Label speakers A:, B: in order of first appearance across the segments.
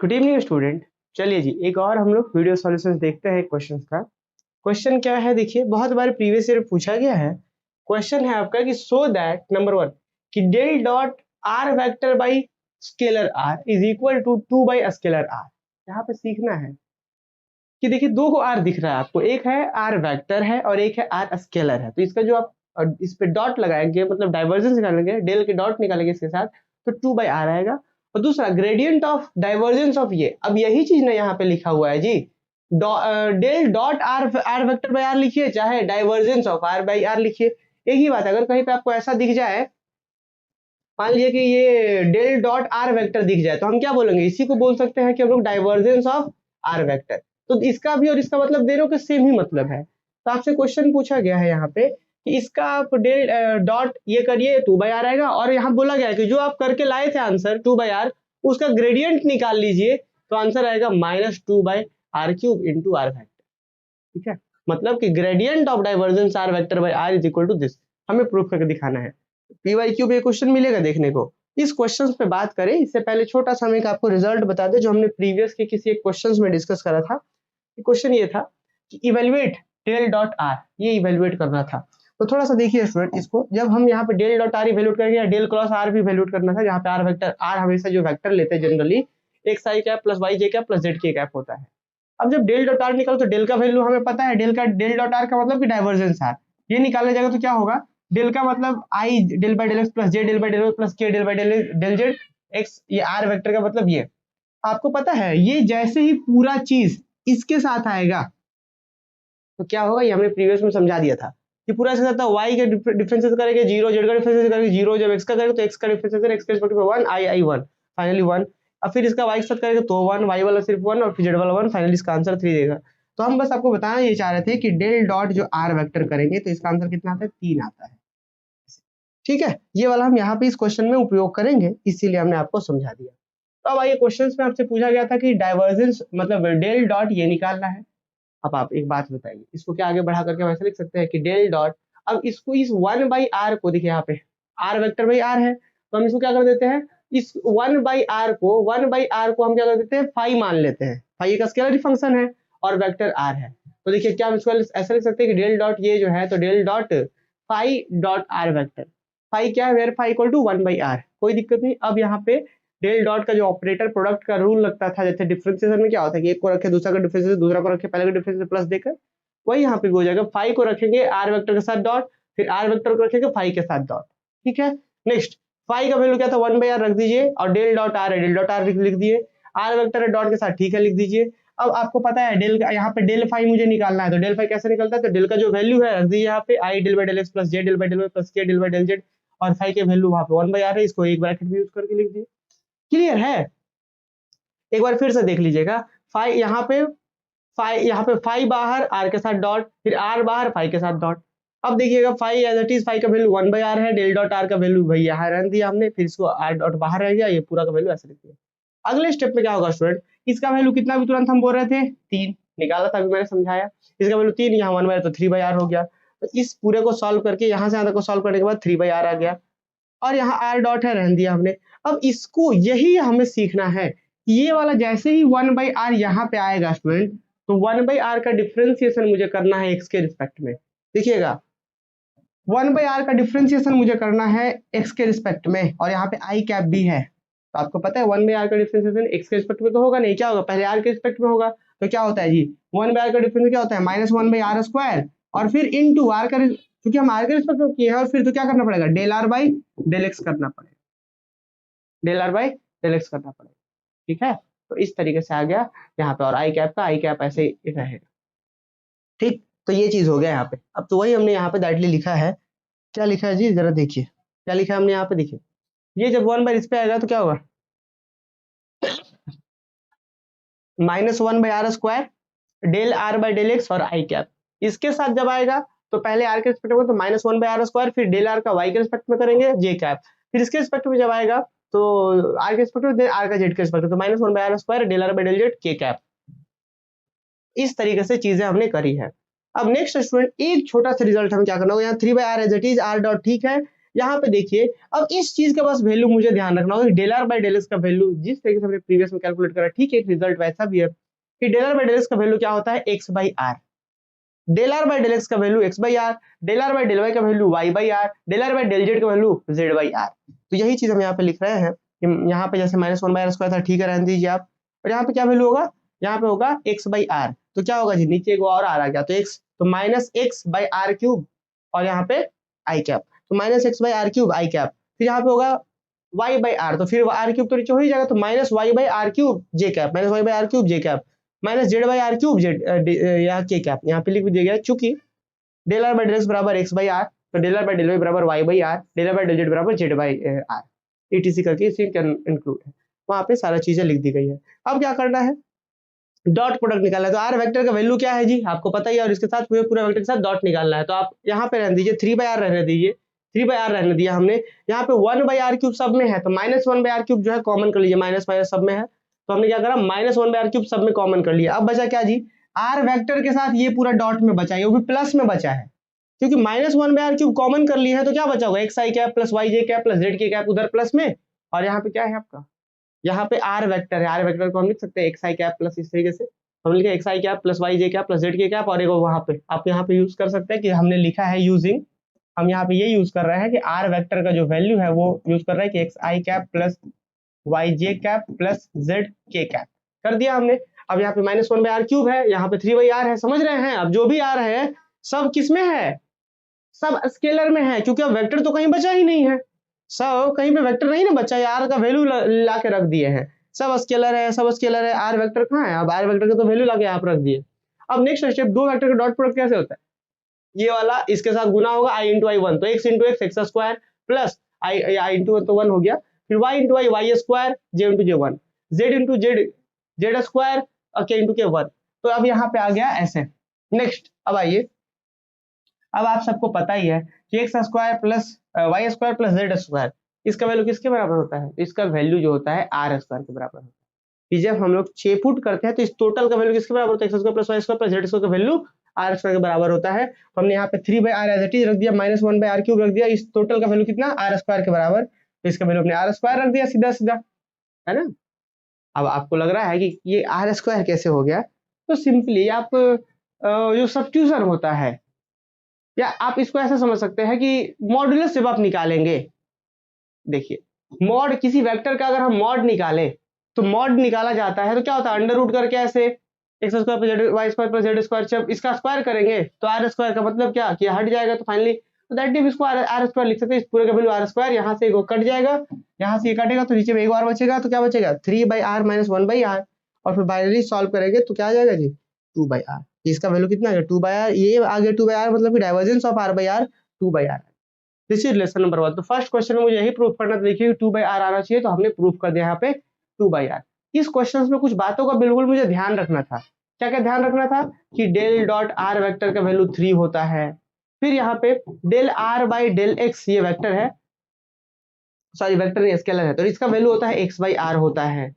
A: Good evening student. चलिए जी एक और हम लोग वीडियो सॉल्यूशन देखते हैं क्वेश्चन का। क्वेश्चन क्या है देखिए, बहुत बार प्रीवियस ईयर पूछा गया है। क्वेश्चन है आपका कि सो दैट नंबर 1 कि del dot r vector by scalar r is equal to 2 by scalar r. यहाँ पे सीखना है कि देखिए दो को आर दिख रहा है आपको, एक है आर वेक्टर है और एक है आर स्केलर है। तो इसका जो आप इस पे डॉट लगाएंगे मतलब डाइवर्जेंस निकालेंगे, डेल के डॉट निकालेंगे इसके साथ, तो 2 बाई आर आएगा। और दूसरा ग्रेडियंट ऑफ डाइवर्जेंस ऑफ ये, अब यही चीज ना यहाँ पे लिखा हुआ है जी, del dot r r vector by r लिखिए चाहे divergence of r by r लिखिए, एक ही बात है। अगर कहीं पे आपको ऐसा दिख जाए, मान लीजिए कि ये डेल डॉट आर वेक्टर दिख जाए, तो हम क्या बोलेंगे, इसी को बोल सकते हैं कि हम लोग डाइवर्जेंस ऑफ आर वेक्टर। तो इसका भी और इसका मतलब दोनों के सेम ही मतलब है। तो आपसे क्वेश्चन पूछा गया है यहाँ पे कि इसका आप डेल डॉट ये करिए 2 बाई आर आएगा, और यहाँ बोला गया है कि जो आप करके लाए थे आंसर 2 बाई आर, उसका ग्रेडियंट निकाल लीजिए, तो आंसर आएगा -2 by r cube into r vector. ठीक है, मतलब कि gradient of divergence r vector by r is equal to this. हमें प्रूफ करके दिखाना है। पीवाईक्यू पे क्वेश्चन मिलेगा देखने को। इस क्वेश्चन पे बात करें इससे पहले छोटा सा मैं आपको रिजल्ट बता दे जो हमने प्रीवियस के किसी एक क्वेश्चन में डिस्कस करा था। क्वेश्चन ये था कि इवेल्युएट डेल डॉट आर, ये इवेल्युएट करना था। तो थोड़ा सा देखिए स्टूडेंट, इसको जब हम यहाँ पे डेल डॉट आर इवेल्युएट करेंगे या डेल क्रॉस आर भी इवेल्युएट करना था, जहाँ पे आर वेक्टर, आर हमेशा जो वेक्टर लेते हैं generally x i cap plus y j cap plus z के कैप होता है। अब जब डेल डॉट आर निकालो तो डेल का वैल्यू हमें पता है, डेल डॉट आर का मतलब कि डाइवर्जेंस आर, ये निकाला जाएगा तो क्या होगा, डेल का मतलब i del by del x plus j del by del plus k del by del z x, ये आर वेक्टर का मतलब ये। आपको पता है ये जैसे ही पूरा चीज इसके साथ आएगा तो क्या होगा, ये हमने प्रीवियस में समझा दिया था कि पूरा इसके साथ y के डिफरेंसेस करेंगे 0, z का डिफरेंसेस करेंगे 0, जब x का करेंगे तो x का डिफरेंसेस x के रिस्पेक्ट में 1, i 1 फाइनली 1। अब फिर इसका y के साथ करेंगे तो 1, y वाला सिर्फ 1 और फिर z वाला 1, फाइनली इसका आंसर 3 देगा। तो हम बस आपको बताना ये चाह रहे थे कि डेल डॉट जो r वेक्टर करेंगे तो इसका आंसर कितना आता है, 3 आता है। ठीक है, ये वाला हम यहाँ पे इस क्वेश्चन में उपयोग करेंगे, इसीलिए हमने आपको समझा दिया। तो अब आइए क्वेश्चन में आपसे पूछा गया था कि डाइवर्जेंस मतलब डेल डॉट ये निकालना है। अब आप एक बात बताइए, इसको क्या आगे बढ़ा करके वैसे लिख सकते हैं कि डेल डॉट, अब इसको इस 1 बाई आर को देखिए, यहाँ पे आर वेक्टर बाई आर है तो हम इसको क्या कर देते हैं, इस 1 बाई आर को हम क्या कर देते हैं, फाई मान लेते हैं। फाई एक स्केलर फंक्शन है और वेक्टर आर है, तो देखिए क्या हम इसको ऐसा लिख सकते हैं कि डेल डॉट ये जो है तो del dot phi dot r vector, phi क्या है, where phi equal to 1 by r, कोई दिक्कत नहीं। अब यहाँ पे डेल डॉट का जो ऑपरेटर प्रोडक्ट का रूल लगता था, जैसे डिफरेंशिएशन में क्या होता है कि एक को रखे दूसरा का डिफरेंशिएशन, दूसरा को रखे पहले का डिफरेंशिएशन प्लस देकर, वही यहाँ पे भी हो जाएगा। फाई को रखेंगे आर वेक्टर के साथ डॉट, फिर आर वेक्टर को रखेंगे फाई के साथ डॉट। ठीक है, नेक्स्ट फाई का वैल्यू क्या था, 1 बाई आर रख दीजिए, और डेल डॉट आर है, डेल डॉट आर लिख दिए, आर वेक्टर है डॉट के साथ, ठीक है लिख दीजिए। अब आपको पता है डेल का, यहाँ पे डेल फाई मुझे निकालना है, तो डेल फाई कैसे निकलता है, तो डेल का जो वैल्यू है रख दीजिए यहाँ पे, i del by del x plus j del by del y plus k del by del z, और फाई के वैल्यू वहां पे 1 बाई आर है, इसको एक ब्रैकेट में यूज करके लिख दिए। क्लियर है, एक बार फिर से देख लीजिएगा, फाई यहाँ पे फाई बाहर आर के साथ डॉट, फिर आर बाहर फाई के साथ डॉट। अब देखिएगा phi as it is, phi का वैल्यू 1 बाई आर है, डेल डॉट आर का वैल्यू भाई यहाँ रख दिया हमने, फिर इसको आर डॉट बाहर रह गया, ये पूरा का वैल्यू ऐसे लिख दिया। अगले स्टेप में क्या होगा स्टूडेंट, इसका वैल्यू कितना भी तुरंत हम बोल रहे थे 3 निकाला था, अभी मैंने समझाया, इसका वैल्यू 3, यहाँ 1 बाई तो 3 बाई आर हो गया। तो इस पूरे को सॉल्व करके यहाँ से यहाँ तक को सॉल्व करने के बाद 3 बाई आर आ गया, और यहाँ आर डॉट है रहने दिया हमने। अब इसको यही हमें सीखना है, ये वाला जैसे ही 1 बाई आर यहाँ पे आएगा स्टूडेंट, तो 1 बाई आर का डिफरेंशिएशन मुझे करना है एक्स के रिस्पेक्ट में। देखिएगा 1 बाई आर का डिफरेंशिएशन मुझे करना है एक्स के रिस्पेक्ट में, और यहाँ पे आई कैप भी है। तो आपको पता है 1 बाई आर का डिफरेंशिएशन एक्स के रिस्पेक्ट में तो होगा नहीं, क्या होगा, पहले आर के रिस्पेक्ट में होगा। तो क्या होता है जी, 1 बाई आर का डिफरेंस क्या होता है, -1 बाई आर स्क्वायर, और फिर इनटू आर का, क्योंकि हम आर के रिस्पेक्ट में किए हैं, और फिर तो क्या करना पड़ेगा, del r by del x करना पड़ेगा, del r by del x करना पड़ेगा। ठीक है, तो इस तरीके से आ गया यहाँ पे, और आई कैप ऐसे ही रहेगा। ठीक, तो ये चीज हो गया यहाँ पे। अब तो वही हमने यहाँ पे डायरेक्टली लिखा है, क्या लिखा है जी, जरा देखिए क्या लिखा है हमने यहाँ पे, देखिए ये जब 1 बाई इस पे आएगा तो क्या होगा, -1 by r square del r by del x और आई कैप। इसके साथ जब आएगा तो पहले आर के रिस्पेक्ट में तो -1 बाई आर स्क्वायर, फिर डेल आर का वाई के रिस्पेक्ट में करेंगे जे कैप, फिर इसके रिस्पेक्ट में जब आएगा तो आर के रिस्पेक्ट में आर का जेड के रिस्पेक्ट में, तो -1 by r square del r by del z के कैप। इस तरीके से चीजें हमने करी है। अब नेक्स्ट स्टूडेंट एक छोटा सा रिजल्ट हमें क्या करना होगा, यहाँ 3 by r as it is, r dot ठीक है, यहाँ पे देखिए, अब इस चीज का बस वैल्यू मुझे ध्यान रखना होगा, del r by del x का वैल्यू जिस तरीके से हमने प्रीवियस में कैलकुलेट करा, ठीक है, रिजल्ट वैसा भी है कि del r by del x का वैल्यू क्या होता है, x by r. Del r by del x का value x by r, del r by del y का value y by r, del r by del z का value z by r. तो यही चीज हम यहाँ पे लिख रहे हैं कि यहाँ पे जैसे minus one by r square था, ठीक है, रहने दीजिए आप। और यहाँ पे क्या वैल्यू होगा, यहाँ पे होगा एक्स बाई आर। तो क्या होगा जी, नीचे एक और आर आ गया, तो एक्स, तो minus x by r cube, और यहाँ पे आई कैप, तो minus x by r cube i cap. फिर यहाँ पे होगा वाई बाई आर, तो फिर आर क्यूब तो नीचे हो ही जाएगा, तो minus y by r cube j cap, minus y by r cube j cap, minus z by r cube z यहाँ के कैप, यहाँ पे लिख भी दिया गया, चूंकि del r by del x बराबर एक्स बाई आर, तो del r by del y बराबर y by r, del r by del z बराबर जेड बाई आर, ईटीसी करके इसे इंक्लूड है, वहां पे सारा चीजें लिख दी गई है। अब क्या करना है, डॉट प्रोडक्ट निकालना है। तो आर वेक्टर का वैल्यू क्या है जी, आपको पता ही है, और इसके साथ पूरे वेक्टर के साथ डॉट निकालना है। तो आप यहाँ पे रहने दीजिए, 3 बाई आर रहने दीजिए, 3 बाई आर रहने दिया हमने। यहाँ पे 1 बाई आर क्यूब सब में है, तो माइनस 1 बाई आर क्यूब जो है कॉमन कर लीजिए, माइनस माइनस सब में है, तो हमने क्या करा, माइनस 1 बाई आर क्यूब सब में कॉमन कर लिया। अब बचा क्या जी, आर वेक्टर के साथ ये पूरा डॉट में बचा है, वो भी प्लस में बचा है, क्योंकि minus 1 by r cube common कर लिया है, तो क्या बचा होगा, x i cap plus y j cap plus z के कैप उधर प्लस में, और यहाँ पे क्या है आपका, यहाँ पे आर वेक्टर है, आर वेक्टर को हम लिख सकते हैं एक्स आई कैप प्लस, इस तरीके से हम लिखे x i cap plus y j cap plus z के कैप, और एक वहां पे आप यहाँ पे यूज कर सकते हैं कि हमने लिखा है यूजिंग, हम यहाँ पे ये यूज कर रहे हैं कि आर वेक्टर का जो वैल्यू है वो यूज कर रहे हैं कि x i cap plus y j cap plus z के कैप कर दिया हमने। अब यहाँ पे माइनस 1 बाई आर क्यूब है, यहाँ पे 3 बाई आर है, समझ रहे हैं। अब जो भी आर है सब किस में है, सब स्केलर में है, क्योंकि अब वेक्टर तो कहीं बचा ही नहीं है, सब कहीं पे वेक्टर नहीं ना बचा है, आर का वैल्यू ला के रख दिए हैं, सब स्केलर है, सब स्केलर है, आर वेक्टर कहाँ है, अब आर वेक्टर का तो वैल्यू लाके आप रख दिए। अब नेक्स्ट स्टेप, दो वेक्टर का डॉट प्रोडक्ट कैसे होता है, ये वाला इसके साथ गुना होगा आई इंटू आई वन, तो x into x x square plus i into तो वन हो गया, फिर y into i y square, j into j one, z into z z square, k into k one. तो अब यहाँ पे आ गया ऐसे। नेक्स्ट अब आइए, अब आप सबको पता ही है कि x square plus y square plus z square, इसका वैल्यू किसके बराबर होता है, इसका वैल्यू जो होता है आर स्क्वायर के बराबर होता है। कि जब हम लोग 6 फुट करते हैं तो इस टोटल का वैल्यू किसके बराबर होता है, x square plus y square plus z square का वैल्यू आर स्क्वायर के बराबर होता है। तो हमने यहाँ पे 3 by r as it is रख दिया, माइनस 1 बाई आर क्यूब रख दिया, इस टोटल का वैल्यू कितना, आर स्क्वायर के बराबर, तो इसका वैल्यू अपने आर स्क्वायर रख दिया सीधा सीधा, है ना। अब आपको लग रहा है कि ये आर स्क्वायर कैसे हो गया, तो सिंपली आप जो सब्स्टिट्यूशन होता है, या आप इसको ऐसा समझ सकते हैं कि मॉडुलस जब आप निकालेंगे, देखिए मॉड किसी वेक्टर का अगर हम मॉड निकालें, तो मॉड निकाला जाता है तो क्या होता है, अंडर रूट करके ऐसे x square plus z y square plus z square, जब इसका स्क्वायर करेंगे तो आर स्क्वायर का मतलब क्या कि हट जाएगा, तो फाइनली तो दैट मींस इसको आर स्क्वायर लिख सकते हैं, इस पूरे का वैल्यू आर स्क्वायर, यहाँ से वो कट जाएगा, यहाँ से ये कटेगा तो नीचे में एक बार बचेगा, तो क्या बचेगा 3 by r minus 1 by r, और फिर बाइनरी सॉल्व करेंगे तो क्या आ जाएगा जी 2 बाई आर, इसका वैल्यू कितना आ गया 2 बाई आर, ये आ गया 2 बाई आर, मतलब कि divergence of r by r 2 by r. This is lesson number 1। तो फर्स्ट क्वेश्चन में मुझे यही प्रूफ करना था, देखिए 2 बाई आर आना चाहिए, तो हमने प्रूफ कर दिया यहाँ पे 2 बाई आर। इस क्वेश्चन में कुछ बातों का बिल्कुल मुझे ध्यान रखना था, क्या क्या ध्यान रखना था कि डेल डॉट आर वेक्टर का वैल्यू 3 होता है, फिर यहाँ पे del r by del x ये वेक्टर है, सॉरी वेक्टर नहीं स्केलर है, तो इसका वैल्यू होता है एक्स बाई आर होता है।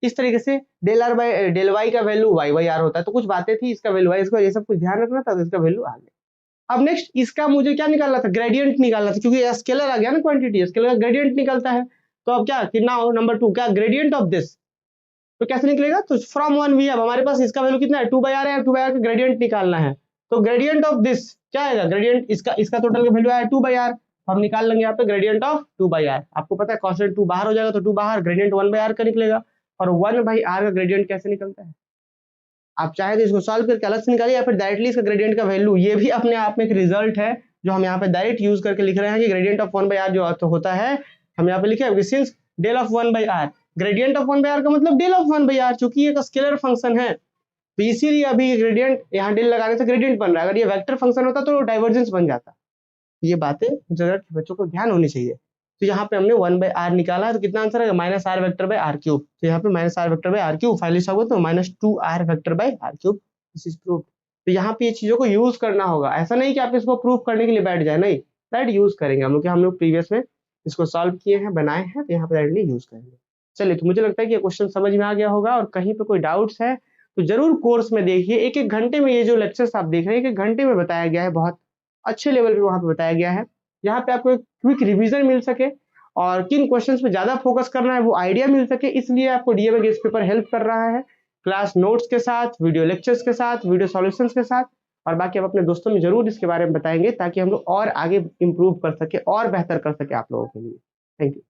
A: इस तरीके से del r by del y का वैल्यू वाई बाई आर होता है। तो कुछ बातें थी, इसका वैल्यू वाई, इसको ये सब कुछ ध्यान रखना था, तो इसका वैल्यू आ गया। अब नेक्स्ट इसका मुझे क्या निकालना था, ग्रेडियंट निकालना था, क्योंकि स्केलर आ गया ना, क्वांटिटी स्केलर का ग्रेडियंट निकलता है। तो अब क्या कि नाउ नंबर 2 क्या ग्रेडियंट ऑफ दिस, तो कैसे निकलेगा, तो फ्रॉम 1 वी अब हमारे पास इसका वैल्यू कितना है 2 बाई आर है, 2 बाई आर का ग्रेडियंट निकालना है, तो ग्रेडियंट ऑफ दिस क्या आएगा, ग्रेडियंट इसका टोटल का वैल्यू आया 2 बाई आर, हम निकाल लेंगे यहाँ पे ग्रेडियंट ऑफ 2 बाई आर। आपको पता है कांस्टेंट 2 बाहर हो जाएगा, तो 2 बाहर, ग्रेडियंट 1 बाई आर का निकलेगा। और 1 बाई आर का ग्रेडियंट कैसे निकलता है, आप चाहे तो इसको सॉल्व करके अलग से निकालिए, या फिर डायरेक्टली इसका ग्रेडियंट का वैल्यू, ये भी अपने आप में एक रिजल्ट है जो हम यहाँ पे डायरेक्ट यूज करके लिख रहे हैं कि ग्रेडियंट ऑफ 1 बाई आर जो अर्थ होता है, हम यहाँ पे लिखे हैं since del of 1 by r, gradient of 1 by r का मतलब डेल ऑफ 1 बाई आर, चूंकि एक स्केलर फंक्शन है, तो इसीलिए अभी ग्रेडियंट यहाँ डेल लगाने से ग्रेडियंट बन रहा है, अगर ये वेक्टर फंक्शन होता तो डाइवर्जेंस बन जाता। ये बातें जरा बच्चों को ध्यान होनी चाहिए। तो यहाँ पे हमने 1 बाई आर निकाला है, तो कितना आंसर आएगा minus r vector by r cube, तो यहाँ पे minus r vector by r cube finally सब होगा, तो minus 2 r vector by r cube, this is proof. तो यहाँ पे ये चीजों को यूज करना होगा, ऐसा नहीं कि आप इसको प्रूफ करने के लिए बैठ जाए, नहीं, दैट यूज करेंगे हम लोग प्रीवियस में इसको सॉल्व किए हैं, बनाए हैं, तो यहाँ पे डायरेक्टली यूज करेंगे। चलिए, तो मुझे लगता है कि ये क्वेश्चन समझ में आ गया होगा, और कहीं पे कोई डाउट्स है तो जरूर कोर्स में देखिए, एक एक घंटे में ये जो लेक्चर्स आप देख रहे हैं, एक एक घंटे में बताया गया है, बहुत अच्छे लेवल पे वहां पे बताया गया है। यहाँ पे आपको एक क्विक रिवीजन मिल सके और किन क्वेश्चंस पे ज़्यादा फोकस करना है वो आइडिया मिल सके, इसलिए आपको डीएमए गेस पेपर हेल्प कर रहा है क्लास नोट्स के साथ, वीडियो लेक्चर्स के साथ, वीडियो सॉल्यूशंस के साथ। और बाकी हम अपने दोस्तों में जरूर इसके बारे में बताएंगे ताकि हम लोग और आगे इम्प्रूव कर सके और बेहतर कर सके आप लोगों के लिए। Thank you.